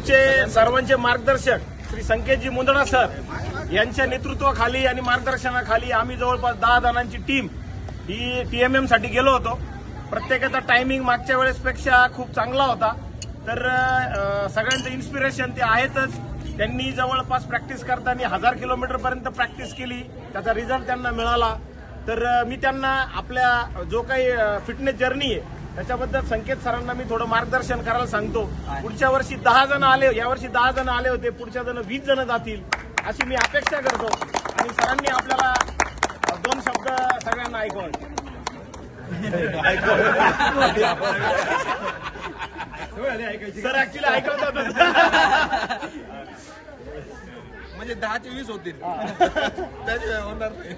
आमचे सर्वांचे मार्गदर्शक श्री संकेतजी मुंदडा सर यांच्या नेतृत्वाखाली आणि मार्गदर्शनाखाली आम्ही जवळपास 10 जणांची टीम ही TMM साठी गेलो होतो. प्रत्येकाचा टायमिंग मागच्या वेळेसपेक्षा खूप चांगला होता. तर सगळ्यांचं इन्स्पिरेशन ते आहेतच. त्यांनी जवळपास प्रॅक्टिस करताना 1000 किलोमीटर पर्यंत प्रॅक्टिस केली. त्याचा रिझल्ट त्यांना मिळाला. तर मी त्यांना आपल्या जो काही फिटनेस जर्नी आहे त्याच्याबद्दल संकेत सरांना मी थोडं मार्गदर्शन करायला सांगतो. पुढच्या वर्षी 10 जण आले, यावर्षी 10 जण आले होते, पुढच्या जण 20 जण जातील अशी मी अपेक्षा करतो. आणि सरांनी आपल्याला 2 शब्द सगळ्यांना ऐकवायचे. सर ऍक्च्युली ऐकवतात म्हणजे 10 ते 20 होतील त्याशिवाय होणार नाही.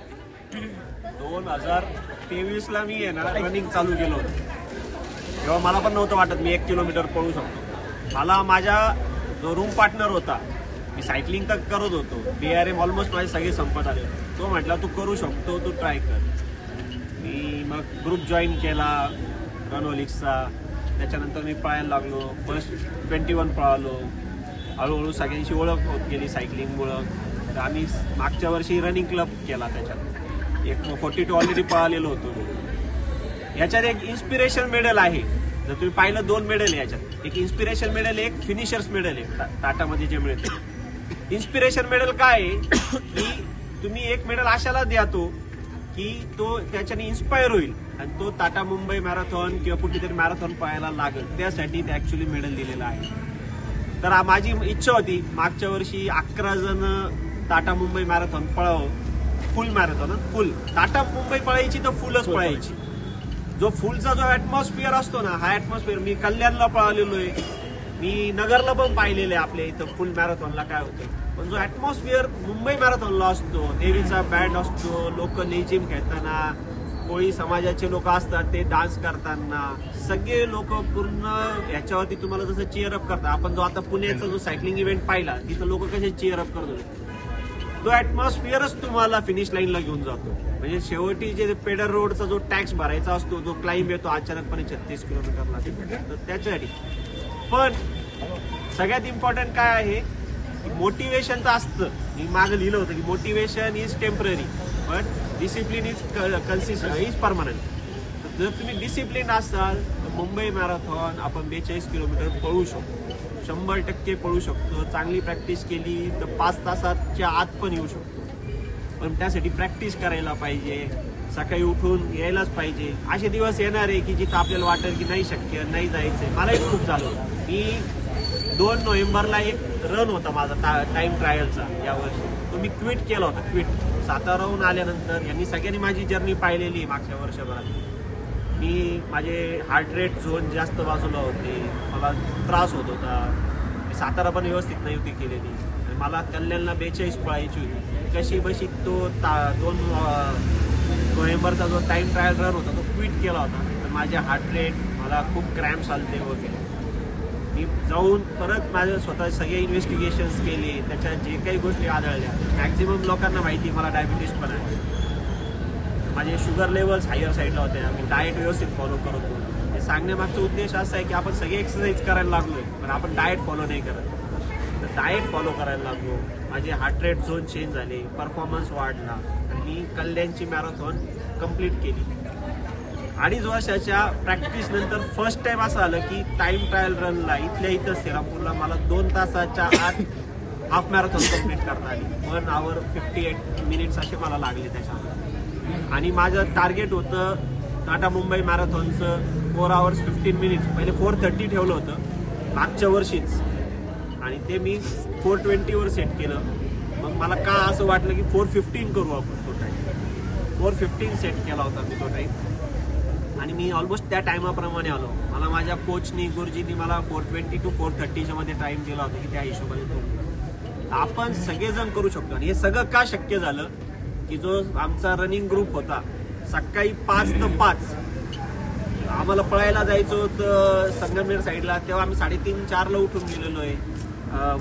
2023ला मी आहे ना रनिंग चालू केलं होतं. तेव्हा मला पण नव्हतं वाटत मी 1 किलोमीटर पळू शकतो. मला माझा जो रूम पार्टनर होता, मी सायकलिंग तर करत होतो, DRM ऑलमोस्ट माझे सगळे संपत आले होते. तो म्हटला तू करू शकतो, तू ट्राय कर. मी मग ग्रुप जॉईन केला रनोलिक्सचा. त्याच्यानंतर मी पळायला लागलो. फर्स्ट 21 पळालो. हळूहळू सगळ्यांशी ओळख होत गेली सायकलिंगमुळं. तर आम्ही मागच्या वर्षी रनिंग क्लब केला. त्याच्यात एक 42 ऑलरेडी पळालेलो होतो. याच्यात एक इन्स्पिरेशन मेडल आहे. जर तुम्ही पाहिलं 2 मेडल आहे याच्यात. एक इन्स्पिरेशन मेडल, एक फिनिशर्स मेडल आहे टाटामध्ये जे मिळते. इन्स्पिरेशन मेडल काय आहे की तुम्ही एक मेडल अशाला द्या तो की तो त्याच्याने इन्स्पायर होईल आणि तो टाटा मुंबई मॅरेथॉन किंवा कुठेतरी मॅरेथॉन पळायला लागेल. त्यासाठी ते ऍक्च्युली मेडल दिलेलं आहे. तर माझी इच्छा होती मागच्या वर्षी 11 जण टाटा मुंबई मॅरेथॉन पळावं. Full marathon, full Tata Mumbai पळायची तर फुलच पळायची. जो फुलचा जो ऍटमॉस्फिअर असतो ना, हा ऍटमॉस्फिअर मी कल्याणला पळालेलो आहे, मी नगरला पण पाहिलेलं आहे. आपल्या इथं फुल मॅरेथॉनला काय होतं, पण जो ऍटमॉस्फिअर मुंबई मॅरेथॉनला असतो, देवीचा बँड असतो, लोक लेझिम खेळताना, कोळी समाजाचे लोक असतात ते डान्स करताना, सगळे लोक पूर्ण ह्याच्यावरती तुम्हाला जसं चीअरअप करतात. आपण जो आता पुण्याचा जो सायकलिंग इव्हेंट पाहिला तिथं लोक कसे चीअरअप करत होते, तो ऍटमॉस्फिअरच तुम्हाला फिनिश लाईनला घेऊन जातो. म्हणजे शेवटी जे पेडर रोडचा जो टॅक्स भरायचा असतो, जो क्लाइंब येतो अचानकपणे 36 किलोमीटरला, तर त्याच्यासाठी. पण सगळ्यात इम्पॉर्टंट काय आहे, मोटिवेशन तर असतं. मी मागे लिहिलं होतं की motivation is temporary but discipline is consistent is permanent. जर तुम्ही डिसिप्लिन असाल तर मुंबई मॅरेथॉन आपण 42 किलोमीटर पळू शकतो, 100% पळू शकतो. चांगली प्रॅक्टिस केली तर 5 तासाच्या आत पण येऊ शकतो. पण त्यासाठी प्रॅक्टिस करायला पाहिजे, सकाळी उठून यायलाच पाहिजे. असे दिवस येणार आहे की जिथं आपल्याला वाटेल की नाही शक्य, नाही जायचंय. मलाही खूप झालं. मी 2 नोव्हेंबरला एक रन होता माझा टाइम ट्रायलचा यावर्षी, तो मी क्विट केला होता. क्विट साताराहून आल्यानंतर यांनी सगळ्यांनी माझी जर्नी पाहिलेली मागच्या वर्षभरात. मी माझे हार्ट रेट झोन जास्त बाजूला होते, मला त्रास होत होता. मी सातारा पण व्यवस्थित नाही होती केलेली. मला कल्याणला 42 पळायची होती. कशी बशी तो 2 नोव्हेंबरचा जो टाइम ट्रायल रन होता तो क्विट केला होता. तर माझे हार्ट रेट, मला खूप क्रॅम्प्स आलते वगैरे. मी जाऊन परत माझे स्वतः सगळे इन्व्हेस्टिगेशन्स केले. त्याच्यात जे काही गोष्टी आढळल्या, मॅक्झिमम लोकांना माहिती मला डायबिटीस पण आहे. माझे शुगर लेवल्स हायर साईडला होत्या. मी डाएट व्यवस्थित फॉलो करत होतो. हे सांगण्यामागचा उद्देश असा आहे की आपण सगळे एक्सरसाइज करायला लागलोय पण आपण डाएट फॉलो नाही करत. तर डाएट फॉलो करायला लागलो. माझे हार्ट रेट झोन चेंज झाले, परफॉर्मन्स वाढला आणि मी कल्याणची मॅरेथॉन कंप्लीट केली. 2.5 वर्षाच्या प्रॅक्टिस नंतर फर्स्ट टाइम असं आलं की टाइम ट्रायल रनला इथल्या इथं श्रीरामपूरला मला 2 तासाच्या आत हाफ मॅरेथॉन कंप्लीट करता आली. 1 hour 58 minutes असे मला लागले त्याच्यामध्ये. आणि माझं टार्गेट होतं टाटा मुंबई मॅरेथॉनचं 4 hours 15 minutes. पहिले 4:30 ठेवलं होतं मागच्या वर्षीच आणि ते मी 4:20 वर सेट केलं. मग मला का असं वाटलं की 4:15 करू आपण तो टाईम. 4:15 सेट केला होता मी तो टाईम आणि मी ऑलमोस्ट त्या टायमाप्रमाणे आलो. मला माझ्या कोचनी, गुरुजींनी मला 4:20 to 4:30 मध्ये टाइम दिला होता की त्या हिशोबाने तो आपण सगळेजण करू शकतो. आणि हे सगळं का शक्य झालं की जो आमचा रनिंग ग्रुप होता, सकाळी 5 ते 5 आम्हाला पळायला जायचं होतं संगमनेर साईडला. तेव्हा आम्ही 3:30-4ला उठून गेलेलो आहे.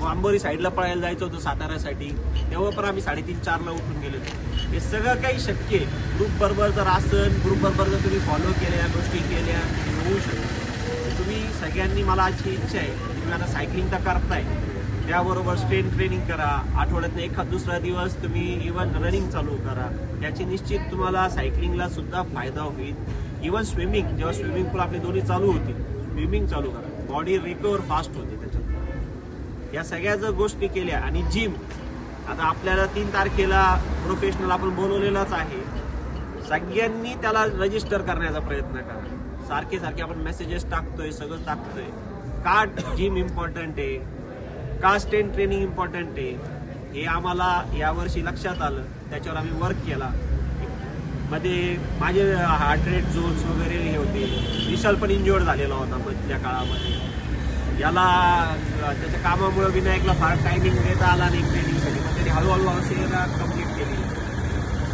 वांबोरी साईडला पळायला जायचं होतं साताऱ्यासाठी, तेव्हा पण आम्ही 3:30-4ला उठून गेलेलो. हे सगळं काही शक्य आहे ग्रुप बरोबर जर असेल, ग्रुप बरोबर जर तुम्ही फॉलो केल्या, गोष्टी केल्या, होऊ शकतं. तुम्ही सगळ्यांनी, मला आजची इच्छा आहे, तुम्ही आता सायकलिंग तर करताय, त्याबरोबर स्ट्रेंथ ट्रेनिंग करा. आठवड्यातनं एखाद दुसरा दिवस तुम्ही इव्हन रनिंग चालू करा. याची निश्चित तुम्हाला सायकलिंगला सुद्धा फायदा होईल. इव्हन स्विमिंग, जेव्हा स्विमिंग पूल आपली दोन्ही चालू होती, स्विमिंग चालू करा. बॉडी रिकवर फास्ट होते त्याच्यात. या सगळ्या जर गोष्टी केल्या आणि जिम, आता आपल्याला 3 तारखेला प्रोफेशनल आपण बोलवलेलाच आहे. सगळ्यांनी त्याला रजिस्टर करण्याचा प्रयत्न करा. सारखे सारखे आपण मेसेजेस टाकतोय, सगळं टाकतोय. का जिम इम्पॉर्टंट आहे, का स्ट्रेंथ ट्रेनिंग इम्पॉर्टंट आहे, हे आम्हाला यावर्षी लक्षात आलं. त्याच्यावर आम्ही वर्क केला. मध्ये माझे हार्ट रेट झोन्स वगैरे हे होते. विशाल पण इंज्युअर्ड झालेला होता मधल्या काळामध्ये. याला त्याच्या कामामुळे विनायकला फार टायमिंग देता आला नाही ट्रेनिंगसाठी, पण त्यांनी हळूहळू असेला कम्प्लीट केली.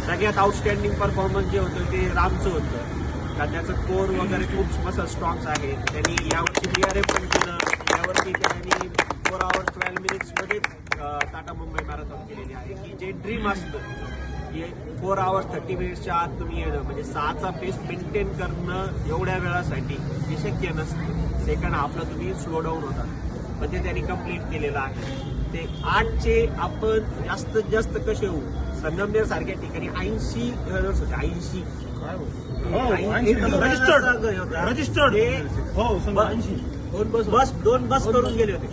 सगळ्यात आउटस्टँडिंग परफॉर्मन्स जे होतं ते रामचं होतं, कारण त्याचं कोर वगैरे खूप मसल स्ट्रॉंग्स आहे. त्यांनी यावर्षी BRF पण केलं. यावर्षी त्यांनी 4 hours 12 minutes मध्ये टाटा मुंबई मॅरेथॉन केलेली आहे, की जे ड्रीम असतं की 4 hours 30 minutesच्या आत तुम्ही येणं, म्हणजे 6चा पेस मेंटेन करणं एवढ्या वेळासाठी हे शक्य नसतं. सेकंड हाफला तुम्ही स्लो डाऊन होता, पण ते त्यांनी कम्प्लीट केलेलं आहे. ते 8चे आपण जास्तीत जास्त कसे होऊ, संगमनेर सारख्या ठिकाणी 80 रनर्स होते. 80 रजिस्टर्ड दोन बस करून गेले होते.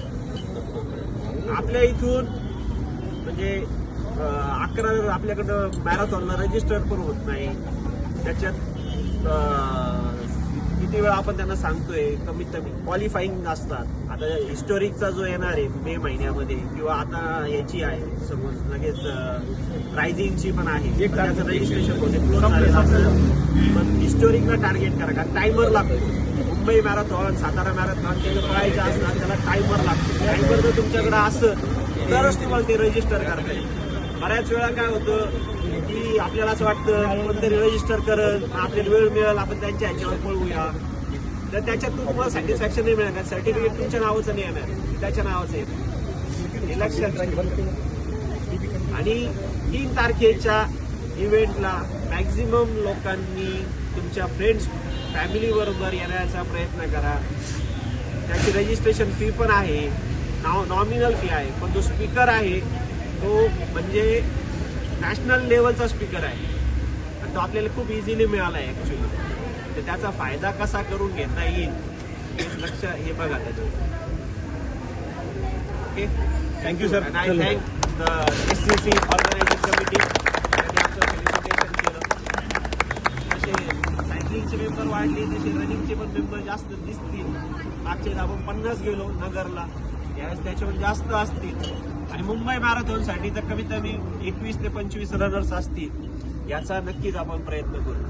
आपल्या इथून म्हणजे 11 आपल्याकडं मॅरेथॉनला रजिस्टर पण होत नाही. त्याच्यात किती वेळा आपण त्यांना सांगतोय, कमीत कमी क्वालिफाईंग असतात. आता हिस्टोरिकचा जो येणार आहे मे महिन्यामध्ये, किंवा आता याची आहे समोर लगेच रायझिंगची पण आहे, त्याचं रजिस्ट्रेशन होते. पण हिस्टोरिकला टार्गेट करा, कारण टायमर लागतो. मुंबई मॅरेथॉन, सातारा मॅरेथॉन त्याला पळायचे असतात, त्याला टायमर लागतो. टायमर जर तुमच्याकडे असतं तरच तुम्हाला ते रजिस्टर करता येईल. बऱ्याच वेळा काय होतं की आपल्याला असं वाटतं कोणतरी रजिस्टर करत, आपल्याला वेळ मिळेल, आपण त्यांच्या ह्याच्यावर पळवूया, तर त्याच्यात तुम्हाला सॅटिस्फॅक्शन नाही मिळणार. सर्टिफिकेट तुमच्या नावाचं नाही येणार, त्याच्या नावाचं येतं. हे लक्षात ठेवा. आणि 3 तारखेच्या इव्हेंटला मॅक्झिमम लोकांनी तुमच्या फ्रेंड्स फॅमिली बरोबर येण्याचा प्रयत्न करा. त्याची रजिस्ट्रेशन फी पण आहे, नॉमिनल फी आहे, पण जो स्पीकर आहे तो म्हणजे नॅशनल लेवलचा स्पीकर आहे आणि तो आपल्याला खूप इझिली मिळाला आहे ऍक्च्युली. तर त्याचा फायदा कसा करून घेता येईल हे बघा त्याच्यात. Okay, thank you sir. I thank the SCC organising committee त्यांनी आमचं सेलिब्रेशन केलं. जसे सायकलिंगचे मेंबर वाढले तसे रनिंगचे पण मेंबर जास्त दिसतील. मागच्या आपण 50 गेलो नगरला, यावेळेस त्याच्यावर जास्त असतील. आणि मुंबई मॅरेथॉनसाठी तर कमीत कमी 21 ते 25 रनर्स असतील. याचा नक्कीच आपण प्रयत्न करू.